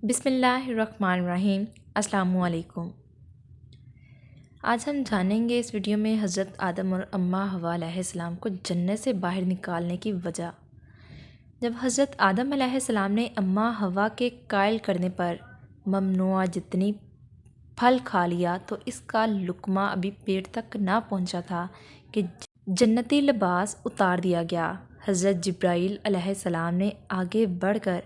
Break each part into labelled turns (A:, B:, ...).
A: بسم اللہ الرحمن الرحیم۔ السلام علیکم۔ آج ہم جانیں گے اس ویڈیو میں حضرت آدم اور اماں حوا علیہ السلام کو جنت سے باہر نکالنے کی وجہ۔ جب حضرت آدم علیہ السلام نے اماں حوا کے قائل کرنے پر ممنوعہ جتنی پھل کھا لیا تو اس کا لقمہ ابھی پیٹ تک نہ پہنچا تھا کہ جنتی لباس اتار دیا گیا۔ حضرت جبرائیل علیہ السلام نے آگے بڑھ کر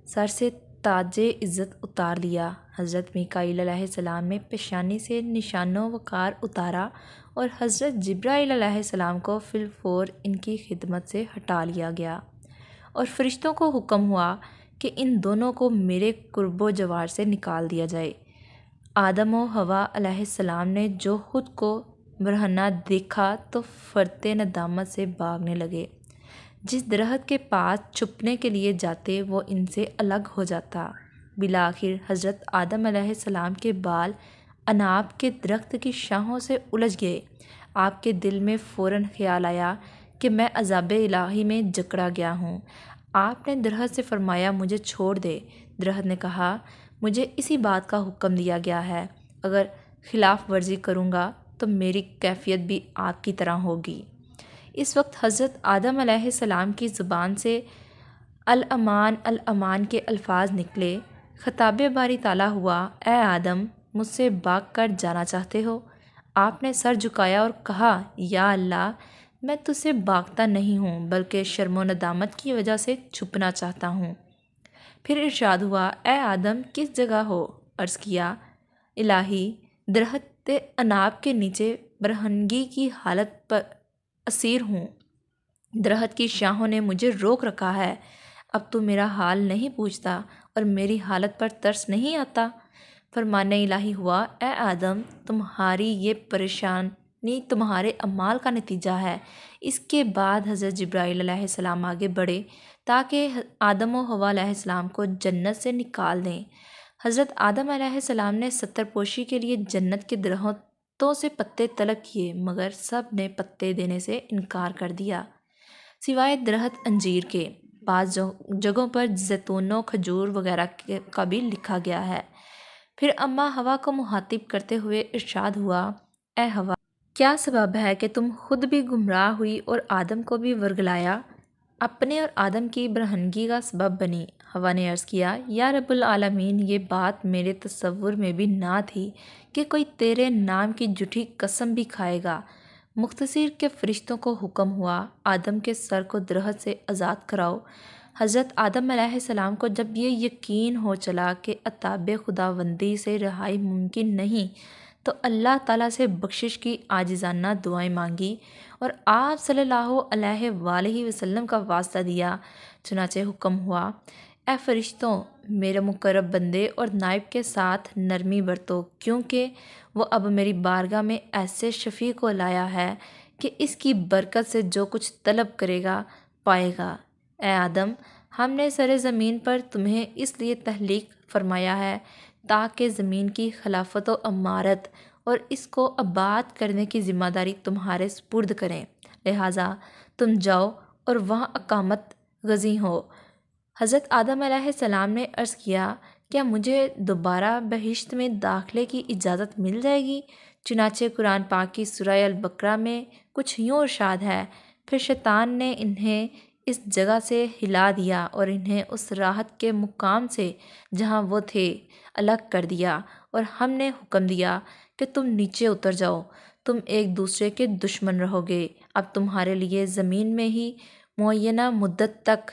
A: سر سے تاج عزت اتار لیا۔ حضرت میکائیل علیہ السلام نے پیشانی سے نشان وقار اتارا اور حضرت جبرائیل علیہ السلام کو فی الفور ان کی خدمت سے ہٹا لیا گیا اور فرشتوں کو حکم ہوا کہ ان دونوں کو میرے قرب و جوار سے نکال دیا جائے۔ آدم و حوا علیہ السلام نے جو خود کو برہنہ دیکھا تو فرتے ندامت سے بھاگنے لگے۔ جس درخت کے پاس چھپنے کے لیے جاتے وہ ان سے الگ ہو جاتا۔ بالآخر حضرت آدم علیہ السلام کے بال عناب کے درخت کی شاخوں سے الجھ گئے۔ آپ کے دل میں فوراً خیال آیا کہ میں عذاب الہی میں جکڑا گیا ہوں۔ آپ نے درخت سے فرمایا مجھے چھوڑ دے۔ درخت نے کہا مجھے اسی بات کا حکم دیا گیا ہے، اگر خلاف ورزی کروں گا تو میری کیفیت بھی آپ کی طرح ہوگی۔ اس وقت حضرت آدم علیہ السلام کی زبان سے الامان الامان کے الفاظ نکلے۔ خطاب باری تعالیٰ ہوا، اے آدم، مجھ سے بھاگ کر جانا چاہتے ہو؟ آپ نے سر جھکایا اور کہا، یا اللہ، میں تجھ سے بھاگتا نہیں ہوں بلکہ شرم و ندامت کی وجہ سے چھپنا چاہتا ہوں۔ پھر ارشاد ہوا، اے آدم، کس جگہ ہو؟ عرض کیا، الہی، درخت عناب کے نیچے برہنگی کی حالت پر اسیر ہوں۔ درخت کی شاخوں نے مجھے روک رکھا ہے۔ اب تو میرا حال نہیں پوچھتا اور میری حالت پر ترس نہیں آتا۔ فرمان الہی ہوا، اے آدم، تمہاری یہ پریشانی تمہارے اعمال کا نتیجہ ہے۔ اس کے بعد حضرت جبرائیل علیہ السلام آگے بڑھے تاکہ آدم و حوا علیہ السلام کو جنت سے نکال دیں۔ حضرت آدم علیہ السلام نے ستر پوشی کے لیے جنت کے درختوں سے پتے طلب کیے مگر سب نے پتے دینے سے انکار کر دیا سوائے درخت انجیر کے۔ بعض جگہوں پر زیتون و کھجور وغیرہ کا بھی لکھا گیا ہے۔ پھر اماں حوا کو مخاطب کرتے ہوئے ارشاد ہوا، اے حوا، کیا سبب ہے کہ تم خود بھی گمراہ ہوئی اور آدم کو بھی ورگلایا؟ اپنے اور آدم کی برہنگی کا سبب بنی۔ حوا نے عرض کیا، یا رب العالمین، یہ بات میرے تصور میں بھی نہ تھی کہ کوئی تیرے نام کی جھوٹی قسم بھی کھائے گا۔ مختصر کے فرشتوں کو حکم ہوا، آدم کے سر کو درخت سے آزاد کراؤ۔ حضرت آدم علیہ السلام کو جب یہ یقین ہو چلا کہ عتاب خداوندی سے رہائی ممکن نہیں تو اللہ تعالیٰ سے بخشش کی عاجزانہ دعائیں مانگی اور آپ صلی اللہ علیہ وآلہ وسلم کا واسطہ دیا۔ چنانچہ حکم ہوا، اے فرشتوں، میرے مقرب بندے اور نائب کے ساتھ نرمی برتو، کیونکہ وہ اب میری بارگاہ میں ایسے شفیع کو لایا ہے کہ اس کی برکت سے جو کچھ طلب کرے گا پائے گا۔ اے آدم، ہم نے سر زمین پر تمہیں اس لیے تخلیق فرمایا ہے تاکہ زمین کی خلافت و عمارت اور اس کو آباد کرنے کی ذمہ داری تمہارے سپرد کریں، لہٰذا تم جاؤ اور وہاں اقامت گزین ہو۔ حضرت آدم علیہ السلام نے عرض کیا، کیا مجھے دوبارہ بہشت میں داخلے کی اجازت مل جائے گی؟ چنانچہ قرآن پاک کی سورہ البقرہ میں کچھ یوں ارشاد ہے، پھر شیطان نے انہیں اس جگہ سے ہلا دیا اور انہیں اس راحت کے مقام سے جہاں وہ تھے الگ کر دیا اور ہم نے حکم دیا کہ تم نیچے اتر جاؤ، تم ایک دوسرے کے دشمن رہو گے۔ اب تمہارے لیے زمین میں ہی معینہ مدت تک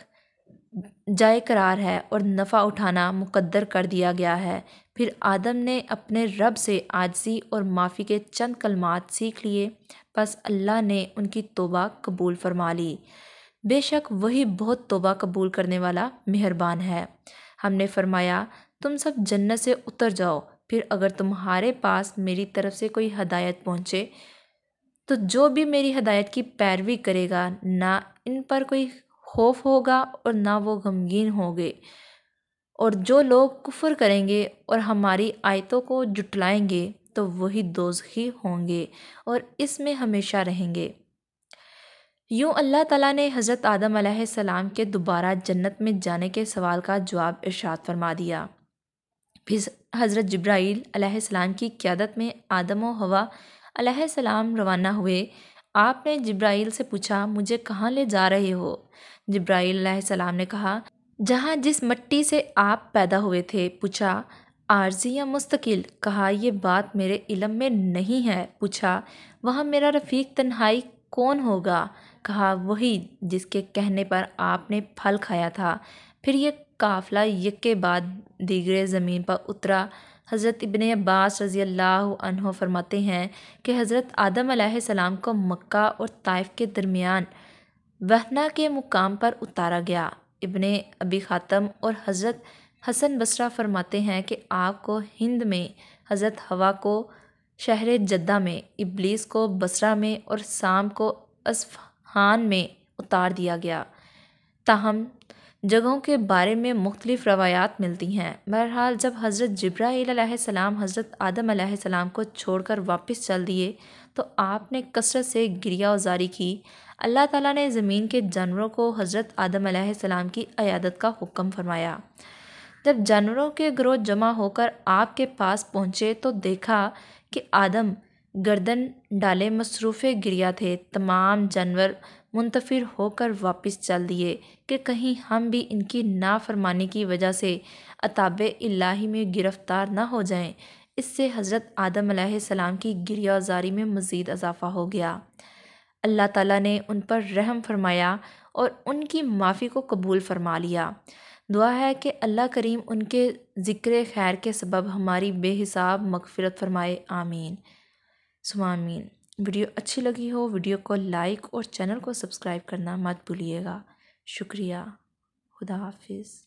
A: جائے قرار ہے اور نفع اٹھانا مقدر کر دیا گیا ہے۔ پھر آدم نے اپنے رب سے عاجزی اور معافی کے چند کلمات سیکھ لیے، پس اللہ نے ان کی توبہ قبول فرما لی۔ بے شک وہی بہت توبہ قبول کرنے والا مہربان ہے۔ ہم نے فرمایا، تم سب جنت سے اتر جاؤ، پھر اگر تمہارے پاس میری طرف سے کوئی ہدایت پہنچے تو جو بھی میری ہدایت کی پیروی کرے گا نہ ان پر کوئی خوف ہوگا اور نہ وہ غمگین ہوں گے، اور جو لوگ کفر کریں گے اور ہماری آیتوں کو جھٹلائیں گے تو وہی دوزخی ہوں گے اور اس میں ہمیشہ رہیں گے۔ یوں اللہ تعالیٰ نے حضرت آدم علیہ السلام کے دوبارہ جنت میں جانے کے سوال کا جواب ارشاد فرما دیا۔ پھر حضرت جبرائیل علیہ السلام کی قیادت میں آدم و حوا علیہ السلام روانہ ہوئے۔ آپ نے جبرائیل سے پوچھا، مجھے کہاں لے جا رہے ہو؟ جبرائیل علیہ السلام نے کہا، جہاں جس مٹی سے آپ پیدا ہوئے تھے۔ پوچھا، عارضی یا مستقل؟ کہا، یہ بات میرے علم میں نہیں ہے۔ پوچھا، وہاں میرا رفیق تنہائی کون ہوگا؟ کہا، وہی جس کے کہنے پر آپ نے پھل کھایا تھا۔ پھر یہ قافلہ یکے بعد دیگرے زمین پر اترا۔ حضرت ابن عباس رضی اللہ عنہ فرماتے ہیں کہ حضرت آدم علیہ السلام کو مکہ اور طائف کے درمیان وہنا کے مقام پر اتارا گیا۔ ابن ابی خاتم اور حضرت حسن بصری فرماتے ہیں کہ آپ کو ہند میں، حضرت حوا کو شہر جدہ میں، ابلیس کو بصرہ میں اور سام کو اصفہان میں اتار دیا گیا۔ تاہم جگہوں کے بارے میں مختلف روایات ملتی ہیں۔ بہرحال جب حضرت جبرائیل علیہ السلام حضرت آدم علیہ السلام کو چھوڑ کر واپس چل دیے تو آپ نے کثرت سے گریہ وزاری کی۔ اللہ تعالیٰ نے زمین کے جانوروں کو حضرت آدم علیہ السلام کی عیادت کا حکم فرمایا۔ جب جانوروں کے گروہ جمع ہو کر آپ کے پاس پہنچے تو دیکھا کہ آدم گردن ڈالے مصروف گریہ تھے۔ تمام جانور منتفر ہو کر واپس چل دیے کہ کہیں ہم بھی ان کی نافرمانی کی وجہ سے عذاب الہی میں گرفتار نہ ہو جائیں۔ اس سے حضرت آدم علیہ السلام کی گریہ وزاری میں مزید اضافہ ہو گیا۔ اللہ تعالیٰ نے ان پر رحم فرمایا اور ان کی معافی کو قبول فرما لیا۔ دعا ہے کہ اللہ کریم ان کے ذکر خیر کے سبب ہماری بے حساب مغفرت فرمائے، آمین ثم آمین۔ ویڈیو اچھی لگی ہو ویڈیو کو لائک اور چینل کو سبسکرائب کرنا مت بھولیے گا۔ شکریہ۔ خدا حافظ۔